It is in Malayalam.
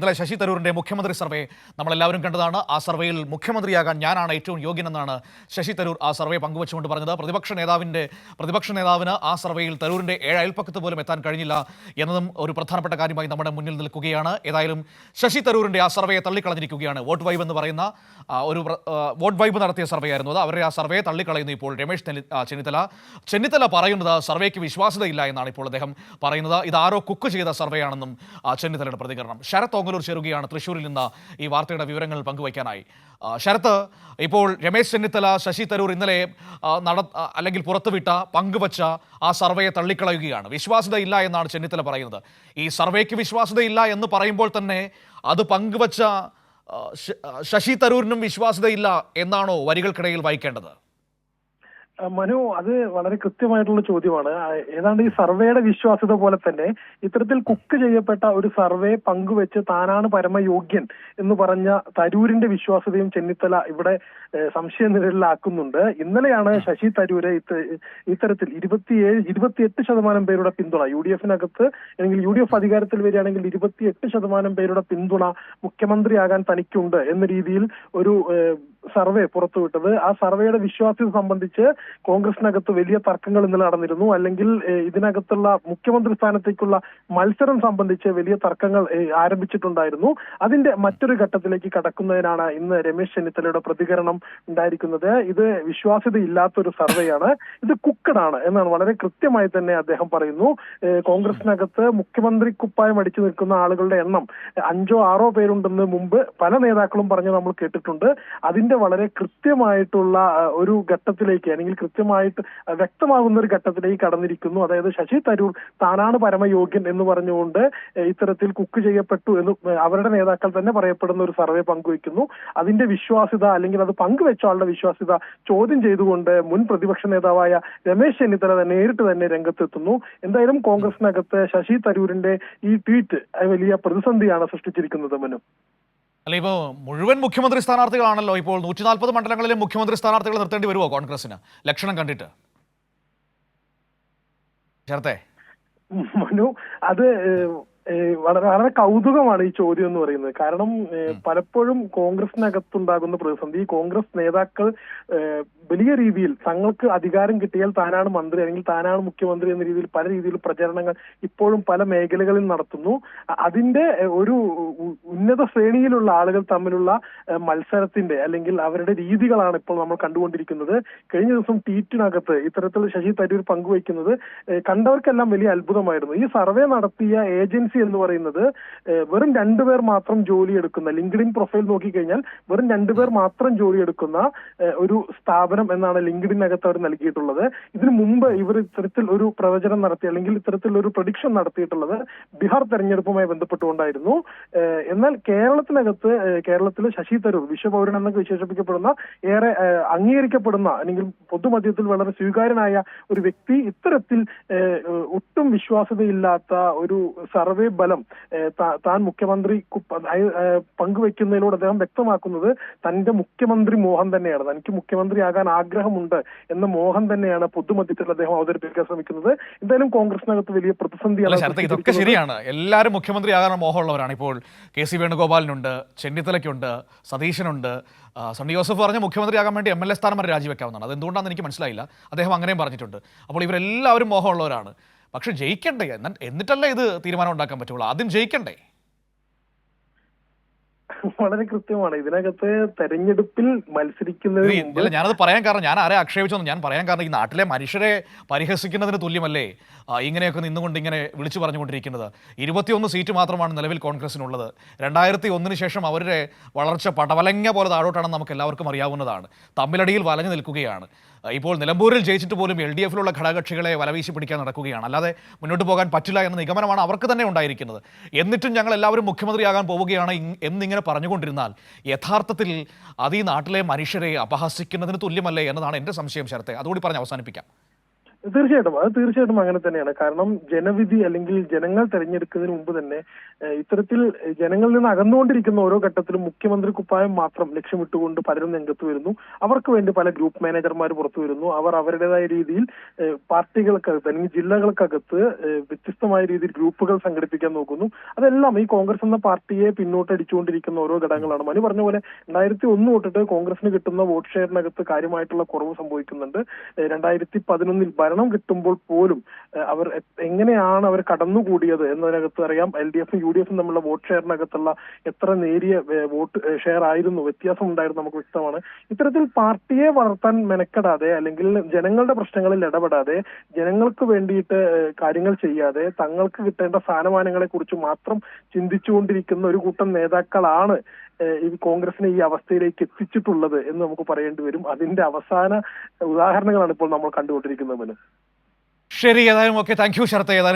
ഇന്നലെ ശശി തരൂരിന്റെ മുഖ്യമന്ത്രി സർവേ നമ്മളെല്ലാവരും കണ്ടതാണ്. ആ സർവേയിൽ മുഖ്യമന്ത്രിയാകാൻ ഞാനാണ് ഏറ്റവും യോഗ്യനെന്നാണ് ശശി തരൂർ ആ സർവേ പങ്കുവച്ചുകൊണ്ട് പറഞ്ഞത്. പ്രതിപക്ഷ നേതാവിന് ആ സർവേയിൽ തരൂരിന്റെ 7 അയൽപ്പക്കത്ത് പോലും എത്താൻ കഴിഞ്ഞില്ല എന്നതും ഒരു പ്രധാനപ്പെട്ട കാര്യമായി നമ്മുടെ മുന്നിൽ നിൽക്കുകയാണ്. ഏതായാലും ശശി തരൂരിന്റെ ആ സർവേയെ തള്ളിക്കളഞ്ഞിരിക്കുകയാണ്. വോട്ട് വൈബ് എന്ന് പറയുന്ന ഒരു വോട്ട് വൈബ് നടത്തിയ സർവേ ആയിരുന്നു അത്. അവരുടെ ആ സർവേയെ തള്ളിക്കളയുന്നു ഇപ്പോൾ രമേശ് ചെന്നിത്തല പറയുന്നത് സർവേക്ക് വിശ്വാസ്യതയില്ല എന്നാണ് ഇപ്പോൾ അദ്ദേഹം പറയുന്നത്. ഇതാരോ കുക്ക് ചെയ്ത സർവേ ആണെന്നും ചെന്നിത്തലയുടെ പ്രതികരണം. ശരത് ഓങ്ങലൂർ ചേരുകയാണ് തൃശ്ശൂരിൽ നിന്ന് ഈ വാർത്തയുടെ വിവരങ്ങൾ പങ്കുവയ്ക്കാനായി. ശരത്ത്, ഇപ്പോൾ രമേശ് ചെന്നിത്തല ശശി തരൂർ ഇന്നലെ അല്ലെങ്കിൽ പുറത്തുവിട്ട പങ്കുവച്ച ആ സർവേയെ തള്ളിക്കളയുകയാണ്. വിശ്വാസ്യതയില്ല എന്നാണ് ചെന്നിത്തല പറയുന്നത്. ഈ സർവേക്ക് വിശ്വാസ്യതയില്ല എന്ന് പറയുമ്പോൾ തന്നെ അത് പങ്കുവച്ച ശശി തരൂരിനും വിശ്വാസ്യതയില്ല എന്നാണോ വരികൾക്കിടയിൽ വായിക്കേണ്ടത്? മനു, അത് വളരെ കൃത്യമായിട്ടുള്ള ചോദ്യമാണ്. ഏതാണ്ട് ഈ സർവേയുടെ വിശ്വാസ്യത പോലെ തന്നെ ഇത്തരത്തിൽ കുക്ക് ചെയ്യപ്പെട്ട ഒരു സർവേ പങ്കുവെച്ച് താനാണ് പരമയോഗ്യൻ എന്ന് പറഞ്ഞ തരൂരിന്റെ വിശ്വാസ്യതയും ചെന്നിത്തല ഇവിടെ സംശയനിഴലിലാക്കുന്നുണ്ട്. ഇന്നലെയാണ് ശശി തരൂര് ഇത്തരത്തിൽ 28% പേരുടെ പിന്തുണ UDF-നകത്ത്, അല്ലെങ്കിൽ UDF അധികാരത്തിൽ വരികയാണെങ്കിൽ 28% പേരുടെ പിന്തുണ മുഖ്യമന്ത്രിയാകാൻ തനിക്കുണ്ട് എന്ന രീതിയിൽ ഒരു സർവേ പുറത്തുവിട്ടത്. ആ സർവേയുടെ വിശ്വാസ്യത സംബന്ധിച്ച് കോൺഗ്രസിനകത്ത് വലിയ തർക്കങ്ങൾ ഇന്നലെ നടന്നിരുന്നു. അല്ലെങ്കിൽ ഇതിനകത്തുള്ള മുഖ്യമന്ത്രി സ്ഥാനത്തേക്കുള്ള മത്സരം സംബന്ധിച്ച് വലിയ തർക്കങ്ങൾ ആരംഭിച്ചിട്ടുണ്ടായിരുന്നു. അതിന്റെ മറ്റൊരു ഘട്ടത്തിലേക്ക് കടക്കുന്നതിനാണ് ഇന്ന് രമേശ് ചെന്നിത്തലയുടെ പ്രതികരണം ഉണ്ടായിരിക്കുന്നത്. ഇത് വിശ്വാസ്യതയില്ലാത്തൊരു സർവേയാണ്, ഇത് കുക്കഡാണ് എന്നാണ് വളരെ കൃത്യമായി തന്നെ അദ്ദേഹം പറയുന്നു. കോൺഗ്രസിനകത്ത് മുഖ്യമന്ത്രി കുപ്പായം അടിച്ചു നിൽക്കുന്ന ആളുകളുടെ എണ്ണം 5-6 പേരുണ്ടെന്ന് മുമ്പ് പല നേതാക്കളും പറഞ്ഞ് നമ്മൾ കേട്ടിട്ടുണ്ട്. അതിന്റെ വളരെ കൃത്യമായിട്ടുള്ള ഒരു ഘട്ടത്തിലേക്ക്, അല്ലെങ്കിൽ കൃത്യമായിട്ട് വ്യക്തമാകുന്ന ഒരു ഘട്ടത്തിലേക്ക് കടന്നിരിക്കുന്നു. അതായത് ശശി തരൂർ താനാണ് പരമയോഗ്യൻ എന്ന് പറഞ്ഞുകൊണ്ട് ഇത്തരത്തിൽ കുക്ക് ചെയ്യപ്പെട്ടു എന്ന് അവരുടെ നേതാക്കൾ തന്നെ പറയപ്പെടുന്ന ഒരു സർവേ പങ്കുവയ്ക്കുന്നു. അതിന്റെ വിശ്വാസ്യത, അല്ലെങ്കിൽ അത് പങ്കുവെച്ച ആളുടെ വിശ്വാസ്യത ചോദ്യം ചെയ്തുകൊണ്ട് മുൻ പ്രതിപക്ഷ നേതാവായ രമേശ് ചെന്നിത്തല നേരിട്ട് തന്നെ രംഗത്തെത്തുന്നു. എന്തായാലും കോൺഗ്രസിനകത്ത് ശശി തരൂരിന്റെ ഈ ട്വീറ്റ് വലിയ പ്രതിസന്ധിയാണ് സൃഷ്ടിച്ചിരിക്കുന്നത്. മനു, അല്ല, ഇപ്പോൾ മുഴുവൻ മുഖ്യമന്ത്രി സ്ഥാനാർത്ഥികളാണല്ലോ. ഇപ്പോൾ 140 മണ്ഡലങ്ങളിലെ മുഖ്യമന്ത്രി സ്ഥാനാർത്ഥികളെ നിർത്തേണ്ടി വരുമോ കോൺഗ്രസിന് ലക്ഷണം കണ്ടിട്ട്? ചേർത്തേ മനു, അത് വളരെ കൗതുകമാണ് ഈ ചോദ്യം എന്ന് പറയുന്നത്. കാരണം പലപ്പോഴും കോൺഗ്രസിനകത്തുണ്ടാകുന്ന പ്രതിസന്ധി, കോൺഗ്രസ് നേതാക്കൾ വലിയ രീതിയിൽ തങ്ങൾക്ക് അധികാരം കിട്ടിയാൽ താനാണ് മന്ത്രി, അല്ലെങ്കിൽ താനാണ് മുഖ്യമന്ത്രി എന്ന രീതിയിൽ പല രീതിയിൽ പ്രചരണങ്ങൾ ഇപ്പോഴും പല മേഖലകളിൽ നടത്തുന്നു. അതിന്റെ ഒരു ഉന്നത ശ്രേണിയിലുള്ള ആളുകൾ തമ്മിലുള്ള മത്സരത്തിന്റെ, അല്ലെങ്കിൽ അവരുടെ രീതികളാണ് ഇപ്പോൾ നമ്മൾ കണ്ടുകൊണ്ടിരിക്കുന്നത്. കഴിഞ്ഞ ദിവസം ട്വീറ്റിനകത്ത് ഇത്തരത്തിൽ ശശി തരൂർ പങ്കുവയ്ക്കുന്നത് കണ്ടവർക്കെല്ലാം വലിയ അത്ഭുതമായിരുന്നു. ഈ സർവേ നടത്തിയ ഏജൻസി എന്ന് പറയുന്നത് വെറും 2 പേർ മാത്രം ജോലിയെടുക്കുന്ന, ലിങ്ക്ഡിൻ പ്രൊഫൈൽ നോക്കിക്കഴിഞ്ഞാൽ വെറും 2 പേർ മാത്രം ജോലിയെടുക്കുന്ന ഒരു സ്ഥാപനം എന്നാണ് ലിങ്ക്ഡിനകത്ത് അവർ നൽകിയിട്ടുള്ളത്. ഇതിനു മുമ്പ് ഇവർ ഇത്തരത്തിൽ ഒരു പ്രവചനം നടത്തി, അല്ലെങ്കിൽ ഇത്തരത്തിൽ ഒരു പ്രഡിക്ഷൻ നടത്തിയിട്ടുള്ളത് ബീഹാർ തെരഞ്ഞെടുപ്പുമായി ബന്ധപ്പെട്ടുകൊണ്ടായിരുന്നു. എന്നാൽ കേരളത്തിൽ ശശി തരൂർ വിശ്വപൗരൻ എന്നൊക്കെ വിശേഷിപ്പിക്കപ്പെടുന്ന, ഏറെ അംഗീകരിക്കപ്പെടുന്ന, അല്ലെങ്കിൽ പൊതുമധ്യത്തിൽ വളരെ സ്വീകാര്യനായ ഒരു വ്യക്തി ഇത്തരത്തിൽ ഒട്ടും വിശ്വാസ്യതയില്ലാത്ത ഒരു സർവേ ബലം താൻ മുഖ്യമന്ത്രി പങ്കുവെക്കുന്നതിലൂടെ അദ്ദേഹം വ്യക്തമാക്കുന്നത് തന്റെ മുഖ്യമന്ത്രി മോഹൻ തന്നെയാണ്, തനിക്ക് മുഖ്യമന്ത്രിയാകാൻ ആഗ്രഹമുണ്ട് എന്ന മോഹൻ തന്നെയാണ് പൊതുമധ്യത്തിൽ അദ്ദേഹം അവതരിപ്പിക്കാൻ ശ്രമിക്കുന്നത്. എന്തായാലും കോൺഗ്രസിനകത്ത് വലിയ പ്രതിസന്ധിയാണ്. ഇതൊക്കെ ശരിയാണ്, എല്ലാവരും മുഖ്യമന്ത്രിയാകാൻ മോഹമുള്ളവരാണ്. ഇപ്പോൾ KC വേണുഗോപാലിനുണ്ട്, ചെന്നിത്തലയ്ക്കുണ്ട്, സതീശനുണ്ട്. സണ്ണി ജോസഫ് പറഞ്ഞ മുഖ്യമന്ത്രിയാകാൻ വേണ്ടി MLA സ്ഥാനം വരെ രാജിവെക്കാവുന്നതാണ്. അതെന്തുകൊണ്ടാണെന്ന് എനിക്ക് മനസ്സിലായില്ല. അദ്ദേഹം അങ്ങനെയും പറഞ്ഞിട്ടുണ്ട്. അപ്പോൾ ഇവരെല്ലാവരും മോഹമുള്ളവരാണ്. പക്ഷെ ജയിക്കണ്ടേ? എന്നിട്ടല്ലേ ഇത് തീരുമാനം ഉണ്ടാക്കാൻ പറ്റുള്ളൂ. ആദ്യം ജയിക്കണ്ടേ? വളരെ കൃത്യമാണ്. ഇതിനകത്ത് തെരഞ്ഞെടുപ്പിൽ മത്സരിക്കുന്നതിന് മുമ്പ് ഞാനത് പറയാൻ കാരണം, ഞാൻ ആരെ ആക്ഷേപിച്ചൊന്നും ഞാൻ പറയാൻ കാരണം, ഈ നാട്ടിലെ മനുഷ്യരെ പരിഹസിക്കുന്നതിന് തുല്യമല്ലേ ഇങ്ങനെയൊക്കെ നിന്നുകൊണ്ട് ഇങ്ങനെ വിളിച്ചു പറഞ്ഞുകൊണ്ടിരിക്കുന്നത്. 21 സീറ്റ് മാത്രമാണ് നിലവിൽ കോൺഗ്രസിനുള്ളത്. 2001 ശേഷം അവരുടെ വളർച്ച പടവലങ്ങ പോലെ താഴോട്ടാണെന്ന് നമുക്ക് എല്ലാവർക്കും അറിയാവുന്നതാണ്. തമ്മിലടിയിൽ വലഞ്ഞു നിൽക്കുകയാണ്. ഇപ്പോൾ നിലമ്പൂരിൽ ജയിച്ചിട്ട് പോലും LDF-ലുള്ള ഘടകകക്ഷികളെ വലവീശി പിടിക്കാൻ നടക്കുകയാണ്. അല്ലാതെ മുന്നോട്ട് പോകാൻ പറ്റില്ല എന്ന നിഗമനമാണ് അവർക്ക് തന്നെ ഉണ്ടായിരിക്കുന്നത്. എന്നിട്ടും ഞങ്ങൾ എല്ലാവരും മുഖ്യമന്ത്രിയാകാൻ പോവുകയാണ് എന്നിങ്ങനെ പറഞ്ഞുകൊണ്ടിരുന്നാൽ യഥാർത്ഥത്തിൽ അത് ഈ നാട്ടിലെ മനുഷ്യരെ അപഹസിക്കുന്നതിന് തുല്യമല്ലേ എന്നതാണ് എൻ്റെ സംശയം. ശരത്തെ, അതുകൂടി പറഞ്ഞ് അവസാനിപ്പിക്കാം. തീർച്ചയായിട്ടും അങ്ങനെ തന്നെയാണ്. കാരണം ജനവിധി അല്ലെങ്കിൽ ജനങ്ങൾ തെരഞ്ഞെടുക്കുന്നതിന് മുമ്പ് തന്നെ ഇത്തരത്തിൽ ജനങ്ങളിൽ നിന്ന് അകന്നുകൊണ്ടിരിക്കുന്ന ഓരോ ഘട്ടത്തിലും മുഖ്യമന്ത്രി കുപ്പായം മാത്രം ലക്ഷ്യമിട്ടുകൊണ്ട് പലരും രംഗത്ത് വരുന്നു. അവർക്ക് വേണ്ടി പല ഗ്രൂപ്പ് മാനേജർമാർ പുറത്തു വരുന്നു. അവർ അവരുടേതായ രീതിയിൽ പാർട്ടികൾക്കകത്ത് അല്ലെങ്കിൽ ജില്ലകൾക്കകത്ത് വ്യത്യസ്തമായ രീതിയിൽ ഗ്രൂപ്പുകൾ സംഘടിപ്പിക്കാൻ നോക്കുന്നു. അതെല്ലാം ഈ കോൺഗ്രസ് എന്ന പാർട്ടിയെ പിന്നോട്ടടിച്ചുകൊണ്ടിരിക്കുന്ന ഓരോ ഘടകങ്ങളാണ്. മനു പറഞ്ഞ പോലെ 2001 തൊട്ടിട്ട് കോൺഗ്രസിന് കിട്ടുന്ന വോട്ട് ഷെയറിനകത്ത് കാര്യമായിട്ടുള്ള കുറവ് സംഭവിക്കുന്നുണ്ട്. 2011 ഭരണം കിട്ടുമ്പോൾ പോലും അവർ എങ്ങനെയാണ് അവർ കടന്നുകൂടിയത് എന്നതിനകത്ത് അറിയാം. LDF ഉം UDF ഉം തമ്മിലുള്ള വോട്ട് ഷെയറിനകത്തുള്ള എത്ര നേരിയ വോട്ട് ഷെയർ ആയിരുന്നു, വ്യത്യാസം ഉണ്ടായിരുന്നു നമുക്ക് വ്യക്തമാണ്. ഇത്തരത്തിൽ പാർട്ടിയെ വളർത്താൻ മെനക്കെടാതെ അല്ലെങ്കിൽ ജനങ്ങളുടെ പ്രശ്നങ്ങളിൽ ഇടപെടാതെ ജനങ്ങൾക്ക് വേണ്ടിയിട്ട് കാര്യങ്ങൾ ചെയ്യാതെ തങ്ങൾക്ക് കിട്ടേണ്ട സ്ഥാനമാനങ്ങളെ കുറിച്ച് മാത്രം ചിന്തിച്ചുകൊണ്ടിരിക്കുന്ന ഒരു കൂട്ടം നേതാക്കളാണ് ഈ കോൺഗ്രസിനെ ഈ അവസ്ഥയിലേക്ക് എത്തിച്ചിട്ടുള്ളത് എന്ന് നമുക്ക് പറയേണ്ടി വരും. അതിന്റെ അവസാന ഉദാഹരണങ്ങളാണ് ഇപ്പോൾ നമ്മൾ കണ്ടുകൊണ്ടിരിക്കുന്നത്. ശരി, ഏതായാലും ഓക്കെ, താങ്ക് യു ശരത്ത്. ഏതായാലും